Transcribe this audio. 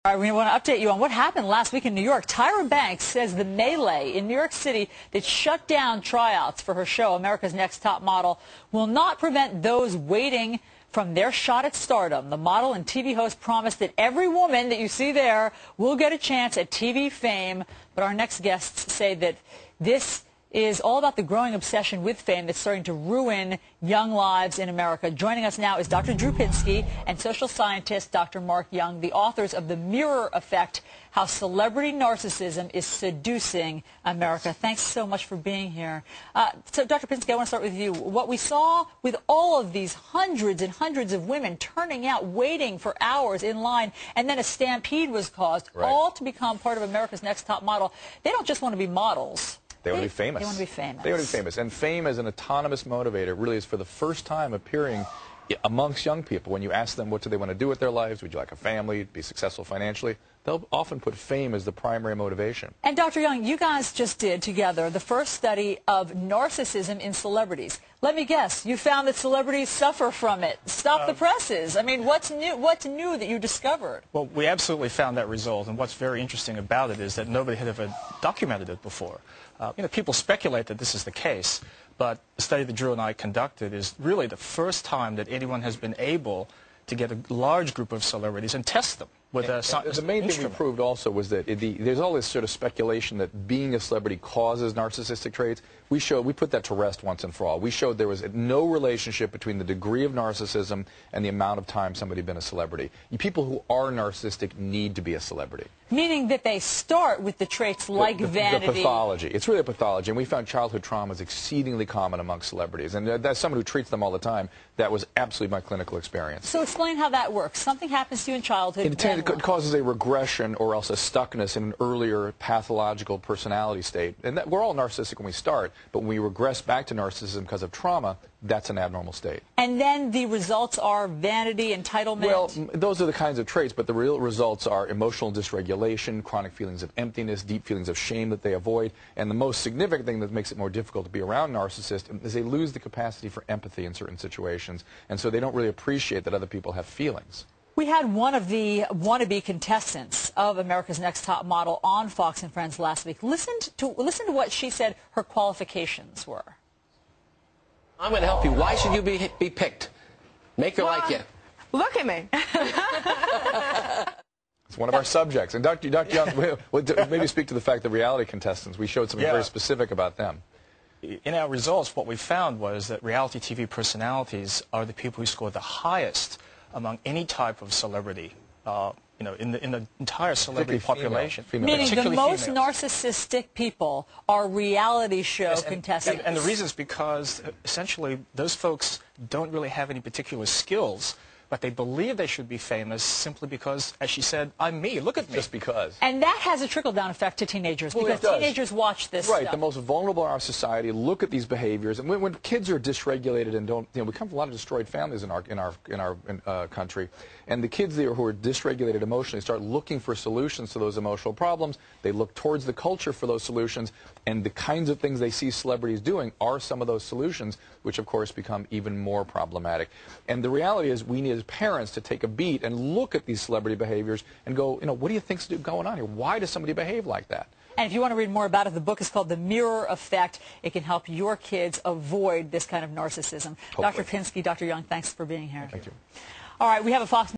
All right, we want to update you on what happened last week in New York. Tyra Banks says the melee in New York City that shut down tryouts for her show, America's Next Top Model, will not prevent those waiting from their shot at stardom. The model and TV host promised that every woman that you see there will get a chance at TV fame. But our next guests say that this is all about the growing obsession with fame that's starting to ruin young lives in America. Joining us now is Dr. Drew Pinsky and social scientist Dr. Mark Young, the authors of The Mirror Effect, How Celebrity Narcissism is Seducing America. Thanks so much for being here. So, Dr. Pinsky, I want to start with you. What we saw with all of these hundreds and hundreds of women turning out, waiting for hours in line, and then a stampede was caused, all to become part of America's Next Top Model. They don't just want to be models. They want to be famous. They want to be famous. They want to be famous. And fame as an autonomous motivator really is for the first time appearing amongst young people. When you ask them what do they want to do with their lives, would you like a family, be successful financially, they'll often put fame as the primary motivation. And Dr. Young, you guys just did together the first study of narcissism in celebrities. Let me guess, you found that celebrities suffer from it. Stop the presses. I mean, what's new that you discovered? Well, we absolutely found that result, and what's very interesting about it is that nobody had ever documented it before. People speculate that this is the case, but the study that Drew and I conducted is really the first time that anyone has been able to get a large group of celebrities and test them with a scientific The main thing we proved also was that there's all this sort of speculation that being a celebrity causes narcissistic traits. We put that to rest once and for all. We showed there was no relationship between the degree of narcissism and the amount of time somebody had been a celebrity. People who are narcissistic need to be a celebrity. Meaning that they start with the traits like vanity. The pathology. It's really a pathology. And we found childhood trauma is exceedingly common amongst celebrities. And that's someone who treats them all the time. That was absolutely my clinical experience. So explain how that works. Something happens to you in childhood. It causes a regression or else a stuckness in an earlier pathological personality state. And we're all narcissistic when we start, but when we regress back to narcissism because of trauma, that's an abnormal state. And then the results are vanity, entitlement? Well, those are the kinds of traits, but the real results are emotional dysregulation, chronic feelings of emptiness, deep feelings of shame that they avoid, and the most significant thing that makes it more difficult to be around narcissists is they lose the capacity for empathy in certain situations, and so they don't really appreciate that other people have feelings. We had one of the wannabe contestants of America's Next Top Model on Fox and Friends last week. Listen to what she said her qualifications were. I'm going to help you. Why should you be picked? Make her like you. Look at me. It's one of our subjects. And Dr. Young, maybe speak to the fact that reality contestants, we showed something very specific about them. In our results, what we found was that reality TV personalities are the people who scored the highest among any type of celebrity, in the entire celebrity population. Meaning the most narcissistic people are reality show contestants. And the reason is because, essentially, those folks don't really have any particular skills, but they believe they should be famous simply because, as she said, I'm me, look at me. Just because. And that has a trickle-down effect to teenagers, because teenagers watch this stuff. The most vulnerable in our society look at these behaviors, and when kids are dysregulated and don't, we come from a lot of destroyed families in our country, and the kids there who are dysregulated emotionally start looking for solutions to those emotional problems. They look towards the culture for those solutions, and the kinds of things they see celebrities doing are some of those solutions, which of course become even more problematic. And the reality is we need as parents to take a beat and look at these celebrity behaviors and go, what do you think's going on here? Why does somebody behave like that? And if you want to read more about it, the book is called The Mirror Effect. It can help your kids avoid this kind of narcissism. Hopefully. Dr. Pinsky, Dr. Young, thanks for being here. Thank you. All right, we have a Fox